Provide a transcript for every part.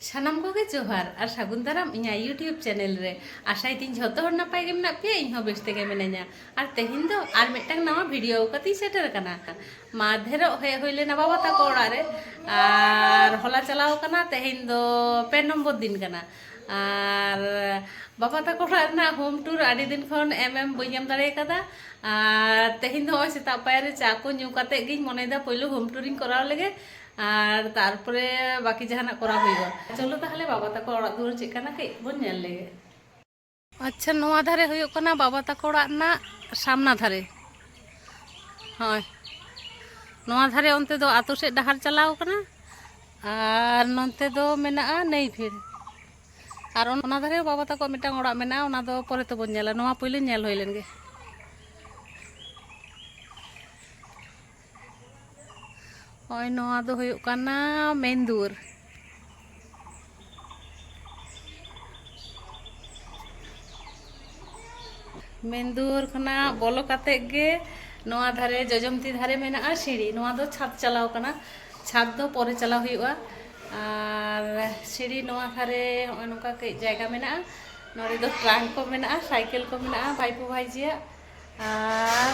ᱥᱟᱱᱟᱢ ᱠᱚᱜᱮ ᱡᱚᱦᱟᱨ ᱟᱨ ᱥᱟᱹᱜᱩᱱ ᱫᱟᱨᱟᱢ ᱤᱧᱟᱹᱜ ᱤᱭᱩᱴᱤᱭᱩᱵ ᱪᱮᱱᱮᱞ ᱨᱮ ᱟᱥᱟᱭᱫᱤᱧ ᱡᱷᱚᱛᱚ ᱦᱚᱲ ᱱᱟᱯᱟᱭ ᱜᱮ ᱢᱮᱱᱟᱜ ᱯᱮᱭᱟ ᱤᱧ ᱦᱚᱸ ᱵᱮᱥ ᱛᱮᱜᱮ ᱢᱤᱱᱟᱹᱧᱟ ᱟᱨ ᱛᱮᱦᱮᱧ ᱫᱚ ᱟᱨ ᱢᱤᱫᱴᱟᱝ ᱱᱟᱣᱟ ᱵᱷᱤᱰᱤᱭᱳ ᱠᱟᱛᱮᱧ ᱥᱮᱴᱮᱨ ᱟᱠᱟᱱᱟ ᱢᱟᱫᱷᱮᱨᱚᱜ ᱦᱮᱡ ᱦᱩᱭ ᱞᱮᱱᱟ ᱵᱟᱵᱟ ᱛᱟᱠᱚ ᱚᱲᱟᱜ ᱨᱮ ᱟᱨ ᱦᱚᱞᱟ ᱪᱟᱞᱟᱣ ᱠᱟᱱᱟ ᱛᱮᱦᱮᱧ ᱫᱚ 2 নম্বর দিন ᱠᱟᱱᱟ আর বাবা তাকো ᱚᱲᱟᱜ ᱨᱮᱱᱟᱜ হোম ট্যুর ᱟᱹᱰᱤ ᱫᱤᱱ ᱠᱷᱚᱱ ᱵᱟᱹᱧ ᱮᱢ ᱫᱟᱲᱮ ᱟᱠᱟᱫᱟ আর তেহেᱧ ᱫᱚ ᱱᱚᱜᱼᱚᱭ ᱥᱮᱛᱟᱜ ᱯᱟᱭᱟᱨ ᱨᱮ ᱪᱟ ᱠᱚ ᱧᱩ ᱠᱟᱛᱮ ᱜᱤᱧ ᱢᱚᱱᱮᱭᱮᱫᱟ ᱯᱳᱭᱞᱳ হোম ট্যুᱨᱤᱧ ᱠᱚᱨᱟᱣ ᱞᱮᱜᱮ আর তারপরে বাকি জাহানাᱜ করা হইব চলো তাহলে বাবা তাকো অড়াᱜ দুয়ার চেক কানা কই বন ñel লেগে আচ্ছা নোয়া ধারে ᱦᱩᱭᱩᱜ ᱠᱟᱱᱟ বাবা তাকো অড়াᱜ ᱨᱮᱱᱟᱜ সামনা ধারে হয় নোয়া ধারে অᱱতে ᱫᱚ ᱟᱛᱳ ᱥᱮᱫ ᱰᱟᱦᱟᱨ ᱪᱟᱞᱟᱣ ᱠᱟᱱᱟ আর নন্তে ᱫᱚ ᱢᱮᱱᱟᱜᱼᱟ ᱱᱟᱹᱭ ᱯᱷᱤᱨ আর ᱚᱱᱟ ধারে বাবা তাকো ᱢᱤᱫᱴᱟᱝ ᱚᱲᱟᱜ ᱢᱮᱱᱟᱜᱼᱟ ᱚᱱᱟ ᱫᱚ ᱯᱚᱨᱮ ᱛᱮᱵᱚᱱ ᱧᱮᱞᱟ ᱱᱚᱣᱟ ᱯᱳᱭᱞᱳ ᱧᱮᱞ ᱦᱩᱭ ᱞᱮᱱ ᱜᱮ ᱦᱳᱭ ᱱᱚᱣᱟ ᱫᱚ ᱦᱩᱭᱩᱜ ᱠᱟᱱᱟ ᱢᱮᱱ ᱫᱩᱣᱟᱹᱨ ᱢᱮᱱ ᱫᱩᱣᱟᱹᱨ ᱠᱷᱚᱱᱟᱜ ᱵᱚᱞᱚ ᱠᱟᱛᱮ ᱜᱮ ᱱᱚᱣᱟ ধারে ᱡᱚᱡᱚᱢᱛᱤ ধারে ᱢᱮᱱᱟᱜᱼᱟ সিঁড়ি ᱱᱚᱣᱟ ᱫᱚ ᱪᱷᱟᱫ ᱪᱟᱞᱟᱣ ᱠᱟᱱᱟ ᱪᱷᱟᱫ ᱫᱚ ᱯᱚᱨᱮ ᱪᱟᱞᱟᱣ ᱦᱩᱭᱩᱜᱼᱟ আর সিঁড়ি ᱱᱚᱣᱟ ধারে ᱦᱚᱸᱜᱼᱚᱭ ᱱᱚᱝᱠᱟ ᱠᱟᱹᱡ ᱡᱟᱭᱜᱟ ᱢᱮᱱᱟᱜᱼᱟ ᱱᱚᱰᱮ ᱫᱚ ᱴᱨᱟঙ্ক ᱠᱚ ᱢᱮᱱᱟᱜᱼᱟ ᱥᱟᱭᱠᱮᱞ ᱠᱚ ᱢᱮᱱᱟᱜᱼᱟ ᱵᱷᱟইᱯᱳ ᱵᱷᱟইᱡᱤᱭᱟᱜ আর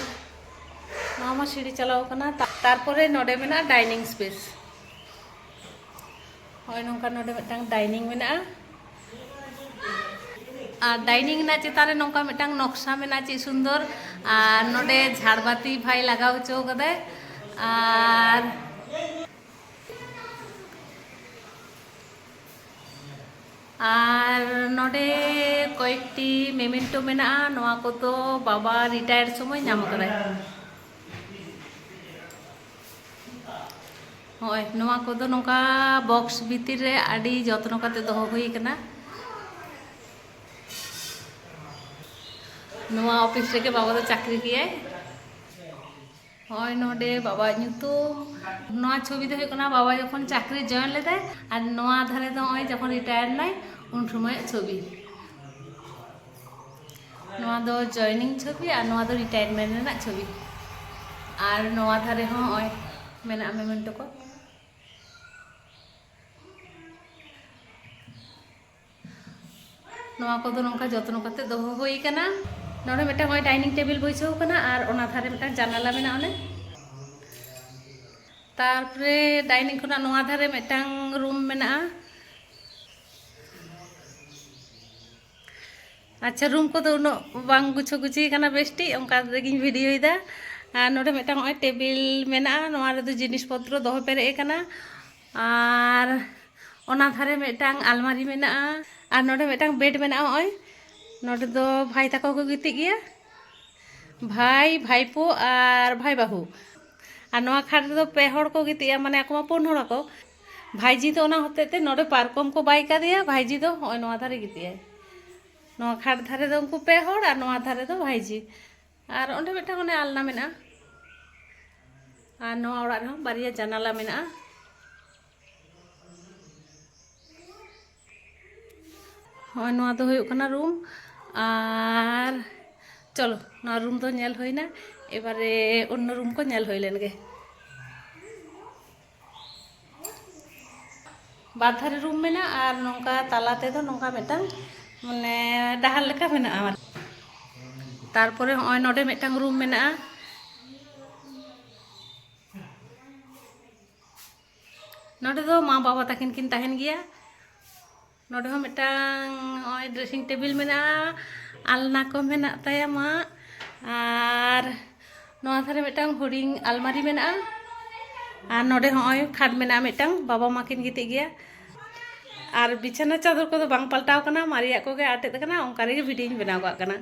ᱱᱚᱣᱟ ᱢᱟ সিঁড়ি ᱪᱟᱞᱟᱣ ᱠᱟᱱᱟ তারপরে ᱱᱚᱰᱮ ᱢᱮᱱᱟᱜᱼᱟ ᱰᱟইᱱᱤᱝ ᱥᱯᱮᱥ ᱦᱚᱸᱜᱼᱚᱭ ᱱᱚᱝᱠᱟ ᱱᱚᱰᱮ ᱢᱤᱫᱴᱟᱝ ᱰᱟইᱱᱤᱝ ᱢᱮᱱᱟᱜᱼᱟ আর ডাইনিং ᱨᱮᱱᱟᱜ ᱪᱮᱛᱟᱱ ᱨᱮ ᱱᱚᱝᱠᱟ ᱢᱤᱫᱴᱟᱝ নকশা ᱢᱮᱱᱟᱜᱼᱟ ᱪᱮᱫ ᱥᱩন্দᱚᱨ আর ᱱᱚᱰᱮ ঝাড়বাতি ভাই লাগাও ᱦᱚᱪᱚ ᱠᱟᱫᱟᱭ আর আর নডে কয়েকটি মেমেন্টো মেনাᱜᱼᱟ ᱱᱚᱣᱟ ᱠᱚᱫᱚ বাবা রিটায়ার সময় ᱧᱟᱢ ᱠᱟᱫᱟᱭ ᱦᱳᱭ ᱱᱚᱣᱟ ᱠᱚᱫᱚ ᱱᱚᱝᱠᱟ ᱵᱚক্স ᱵᱷᱤᱛᱤᱨ ᱨᱮ ᱟᱹᱰᱤ ᱡᱚᱛᱱᱚ ᱠᱟᱛᱮ ᱫᱚᱦᱚ ᱦᱩᱭ ᱠᱟᱱᱟ ᱱᱚᱣᱟ ᱚᱯᱷᱤᱥ ᱨᱮᱜᱮ ᱵᱟᱵᱟ ᱫᱚ ᱪᱟᱠᱨᱤ ᱜᱮᱭᱟᱭ ᱦᱳᱭ ᱱᱚᱰᱮ ᱵᱟᱵᱟ ᱧᱩᱛᱩᱢ ᱱᱚᱣᱟ ছবি ᱫᱚ ᱦᱩᱭᱩᱜ ᱠᱟᱱᱟ ᱵᱟᱵᱟ ᱡᱚᱠᱷᱚᱱ ᱪᱟᱠᱨᱤ ᱡᱚᱭᱮᱱ ᱞᱮᱫᱟᱭ আর ᱱᱚᱣᱟ ধারে ᱫᱚ ᱱᱚᱜᱼᱚᱭ ᱡᱚᱠᱷᱚᱱ রিটায়ার ᱱᱟᱭ ᱩᱱ ᱥᱚᱢᱚᱭᱟᱜ ছবি ᱱᱚᱣᱟ ᱫᱚ জয়নিং ছবি আর ᱱᱚᱣᱟ ᱫᱚ রিটায়ারমেন্ট ᱨᱮᱱᱟᱜ ছবি আর ᱱᱚᱣᱟ ধারে ᱦᱚᱸ ᱱᱚᱜᱼᱚᱭ ᱢᱮᱱᱟᱜᱼᱟ মেমেন্টো ᱠᱚ ᱱᱚᱣᱟ ᱠᱚᱫᱚ ᱱᱚᱝᱠᱟ যত্ন ᱠᱟᱛᱮ ᱫᱚᱦᱚ ᱦᱩᱭ ᱠᱟᱱᱟ ᱱᱚᱰᱮ ᱢᱤᱫᱴᱟᱝ ᱱᱚᱜᱼᱚᱭ ᱰᱟইᱱᱤᱝ ᱴᱮবিল ᱵᱟᱹᱭᱥᱟᱹᱣ ᱠᱟᱱᱟ আর ᱚᱱᱟ ধারে ᱢᱤᱫᱴᱟᱝ জানালা ᱢᱮᱱᱟᱜᱼᱟ ᱚᱱᱮ তারপরে ডাইনিং ᱠᱷᱚᱱᱟᱜ ᱱᱚᱣᱟ ধারে ᱢᱤᱫᱴᱟᱝ ᱨᱩᱢ ᱢᱮᱱᱟᱜᱼᱟ আচ্ছা রুম কত উনাগ বাং গুছো গুছি কানা বেশটি অনকা রেগিং ভিডিওইদা আর নোডে মিটাং নয় টেবিল মেনাগᱼᱟ নোয়া রেদো জিনিসপত্র দহ পেরে কানা আর ওনা ধারে মিটাং আলমারি মেনাগᱼᱟ আর নোডে মিটাং বেড মেনাগᱼᱟ নয় নোডে দো ভাই তাকো को गितिग गिया भाई भाईपो और भाई बाहू और नोआ खाट रे दो पे हड़ को गितिया माने आको मा पुन हड़ को भाईजी तो ओना होतेते नोडे पारकम को बाई का दिया भाईजी दो नोय नोआ धारे गितिया नोआ खाट धारे दो उनको पे हड़ और नोआ धारे दो भाईजी और ओंडे मिटांग ओने आलना मेना और नोआ ओड़ा रे बारिया जानाला मेना होय नोआ दो हुयुग कना रूम और चलो नोआ रूम दो नेल होइना एबारे अन्य रूम को नेल होई लेन गे बाधारे रूम मेना और नोंका तालाते दो नोंका मिटांग माने डाहार लेका मेना तारपरे होय नोडे मिटांग रूम मेना नोडे दो मा बाबा ताकिन किन ताहेन गिया नोडे हो मिटांग होय ड्रेसिंग टेबिल मेना आलना को मेना ताया मा और नोआ धारे मिटांग हुडिंग आलमारी मेना और नोडे होय खाट मेना मिटांग बाबा मा किन गिति गिया और बिछाना चादर को तो बांग पलटाव कना मारिया को गे आटे कना ओंका रे भिडियोñ बनाव का कना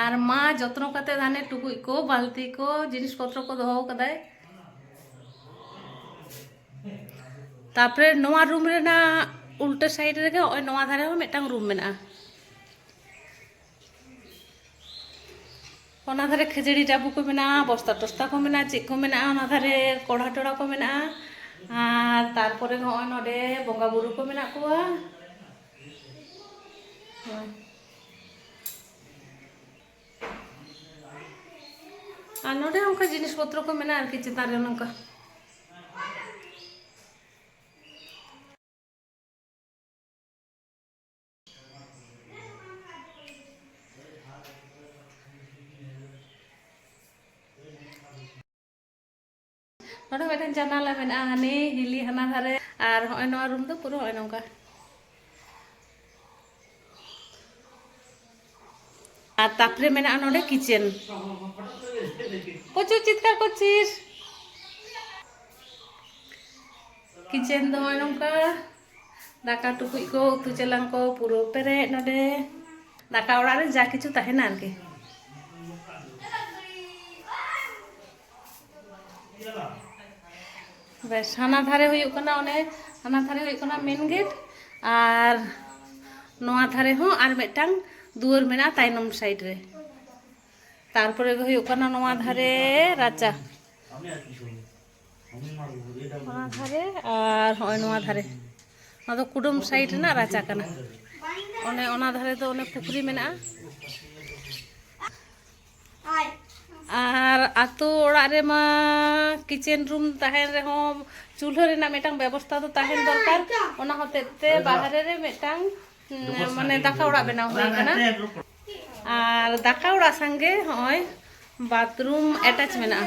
और मा যত্ন কাতে ধানে টুকুই को बाल्टी को जिनिस पत्र को दोहो कदाय तारपरे नोआ रूम रेना उल्टा साइड रे ओय नोआ धारे हो मिटांग रूम मेना ओना धारे खिजड़ी टाबू को मेना बस्ता टस्ता को मेना चेक को मेना ओना धारे कोढ़ा टोड़ा को मेना और तारपरे होय नोडे बोंगा बुरु को मेना कोआ और नोडे उनका जिनिस पत्र को मेना आर कि चेतान रे नोंका नोडे मिटन जानाला मेना हानी हिली हाना धारे और होय नोआ रूम दो पुरो होय नोंका और तापरे मेना नोडे किचन कोचु चित्कार कोचिर किचन दो होय नोंका दाका टुकुई को उतु चेलांग को पुरो पेरे नोडे दाका ओड़ा रे जा किछु ताहेना आरके बस हाना धारे हुयुग कना ओने हाना धारे हुयुग कना मेन गेट और नोआ धारे हो और मिटांग दुआर मेना ताइनम साइड रे तारपरे हुयुग कना नोआ धारे राचा ओना धारे और होय नोआ धारे ना दो कुडुम साइड ना राचा कना ओने ओना धारे दो ओने पुखरी मेना और आतो ओड़ा रे मा किचन रूम ताहेन रे हो चूल्हा रे ना मेटांग व्यवस्था तो ताहेन दरकार ओना होतेते बाहरे रे मेटांग माने दाका ओड़ा बनाव होय कना और दाका ओड़ा संगे होय बाथरूम अटैच मेना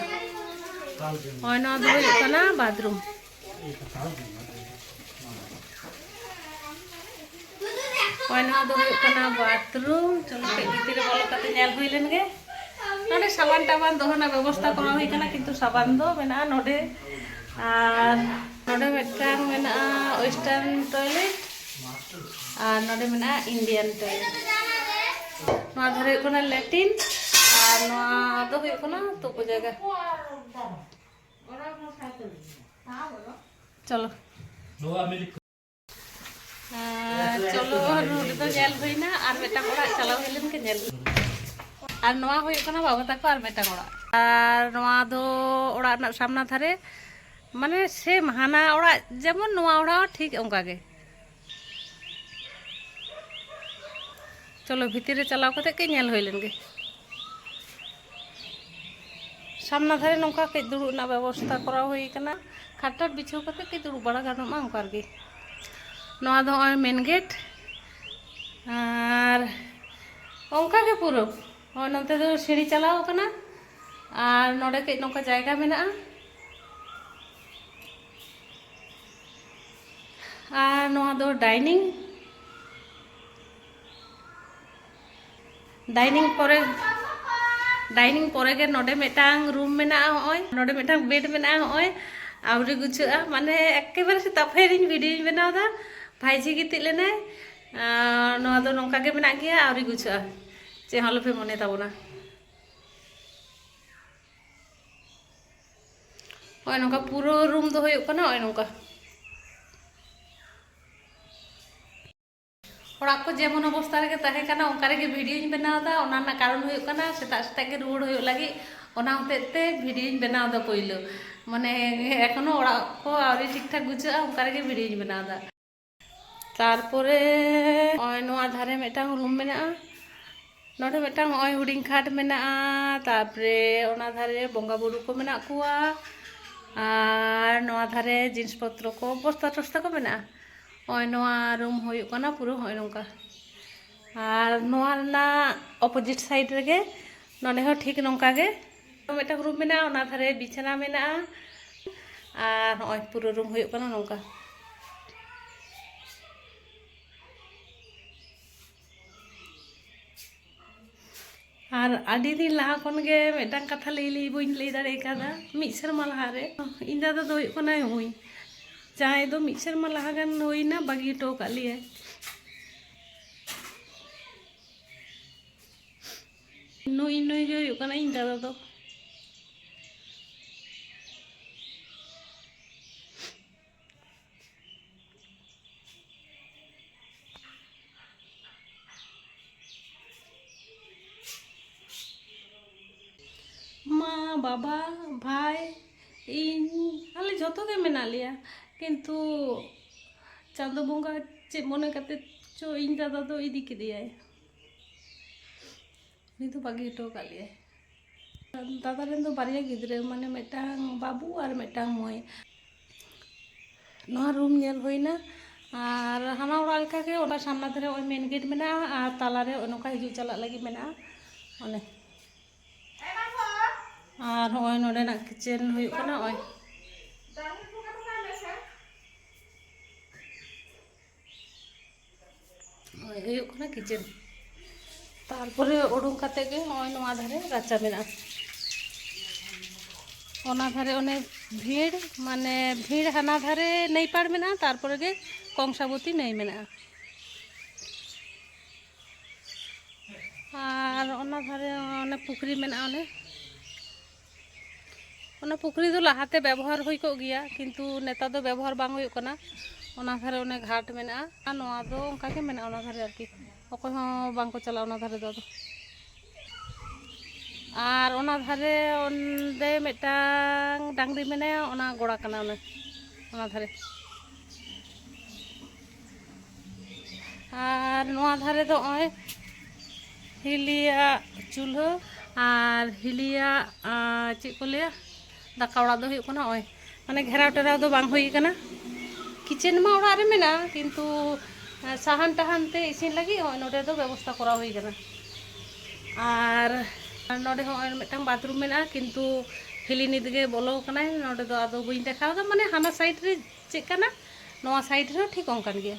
होय ना दो हुयुग कना बाथरूम होय ना दो हुयुग कना बाथरूम चलो के भीतर बोलो कते नेल हुई लेन गे नोडे साबान टाबान दोहना व्यवस्था करा हुई कना किंतु साबान दो मेना नोडे और नोडे मेटांग मेना वेस्टार्न टॉयलेट और नोडे मेना इंडियन टॉयलेट नोआ धरे कोना लैट्रिन और नोआ दो हुई कोना तुपु जगह चलो चलो नोडे तो नेल हुईना और मेटांग ओड़ा चलाव हुई के नेल और नोआ हुई कना बाबा ताको और मेटांग ओड़ा और नोआ दो ओड़ा ना सामना धारे माने सेम हाना ओड़ा जेमन नोआ ओड़ा ठीक ओंका गे चलो भीतर चलाव कते के नेल होय लेन गे सामना धारे नोंका के दुड़ु ना व्यवस्था करा हुई कना खाटार बिछाव कते के दुड़ु बड़ा गानो मा ओंका गे नोआ दो मेन गेट और ओंका के पुरो और नोते दो सीढ़ी चलाव कना और नोडे के नोंका जायगा मेना और नोआ दो डाइनिंग परे के नोडे मेटांग रूम मेना होय नोडे मेटांग बेड मेना होय आवरी गुछुआ माने एकेबारे से ताफेरिन वीडियो बनावदा भाईजी गिति लेने नोआ दो नोंका के मेना गया आवरी गुछुआ चे हलो पे मने ताबोना ओय नोंका पूरो रूम दो हुयुग कना ओय नोंका ओड़ा को जेमन अवस्था रे ताहे कना ओंका रे वीडियो बनावदा ओना ना कारण हुयुग कना सेता सेता के रुड़ हुयुग लागी ओना होतेते वीडियो बनावदा पइलो माने एखोनो ओड़ा को आवरी ठीक ठाक गुछुआ ओंका रे वीडियो बनावदा तारपरे ओय नोआ धारे मेटांग रूम मेना नोडे मेटांग ओय हुडिंग खाट मेना तारपरे ओना धारे बोंगा बुरु को मेना कुआ और नोआ धारे जिनिस पत्र को बस्ता टस्ता को मेना ओय नोआ रूम हुयुग कना पुरो होय नोंका और नोआ ना अपोजिट साइड रेगे नोडे हो ठीक नोंका गे मेटांग रूम मेना ओना धारे बिछाना मेना और ओय पुरो रूम हुयुग कना नोंका और आदि दिन लहा खन गे मेटांग कथा लई बइन लई दाड़े कादा मिद सेरमा लहा रे इन दादा दो हुयुग कना हुई जाय दो मिद सेरमा लहा गान होइना बागी टो का लिया नुई नुई गे हुयुग कना इन दादा दो माँ बाबा भाई इन आले जतो के मेना लिया किंतु चांदो बोंगा चे मने कते चो इन दादा दो इदी के दिया नि तो बागी टो का लिया दादा रेन दो बारिया गिदरे माने मेटांग बाबू और मेटांग मोय नोआ रूम नेल होइना और हाना ओड़ा लेका के ओड़ा सामना धरे ओय मेन गेट मेना और ताला रे ओनका हिजु चला लगी मेना ओने और होय नोडे ना किचन हुयुग कना ओय ᱦᱩᱭᱩᱜ ᱠᱟᱱᱟ ᱠᱤᱪᱮᱱ ᱛᱟᱨᱯᱚᱨᱮ ᱩᱰᱩᱝ ᱠᱟᱛᱮ ᱜᱮ ᱱᱚᱜᱼᱚᱭ ᱱᱚᱣᱟ ᱫᱷᱟᱨᱮ ᱨᱟᱪᱟ ᱢᱮᱱᱟᱜᱼᱟ ᱚᱱᱟ ᱫᱷᱟᱨᱮ ᱚᱱᱮ ᱵᱷᱤᱲ ᱢᱟᱱᱮ ᱵᱷᱤᱲ ᱦᱟᱱᱟ ᱫᱷᱟᱨᱮ नई पाड़ मेना तारपरे गे कंसाबती नई मेना और ओना धारे ओने पुखरी मेना ओने पुखरी दो लाहाते व्यवहार हुई को गया किंतु नेता दो व्यवहार बांग हुई कना ओना धारे ओने घाट मेना आ नोआ दो ओंका के मेना ओना धारे आरकी ओको हों बांग को चला ओना धारे दो और ओना धारे ओंदे मिटांग डांगरी मेने ओना गोड़ा कना ओना धारे और नोआ धारे दो ओए हिलिया चूल्हा और हिलिया चेक को लिया दाका ओड़ा दो हुई कना ओए माने घेराव टेराव दो बांग हुई कना किचेन मा ओड़ा रे मेना किंतु साहान टाहान ते इसिन लगी ओए नोडे दो व्यवस्था करा हुई कना और नोडे हो मिटांग बाथरूम मेना किंतु हिली नित गे बोलो कना नोडे दो आदो बई देखाव दा माने हाना साइड रे चेक कना नोआ साइड रे ठीक ओंकान गया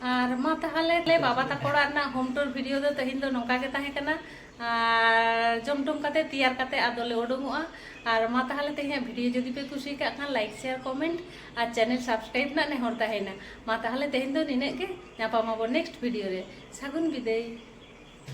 और मा ताहले बाबा ताकोड़ा ना होम टूर वीडियो दो तहिन दो नोका के ताहे कना जमटम काते तैयार काते आदोले उडुंगोआ और मा ताहले तेहे वीडियो जदि पे कुसी का खान लाइक शेयर कमेंट और चैनल सब्सक्राइब ना ने हर ताहेना मा ताहले तेहिन दो निने के नापामाबो नेक्स्ट वीडियो रे सागुन बिदाय।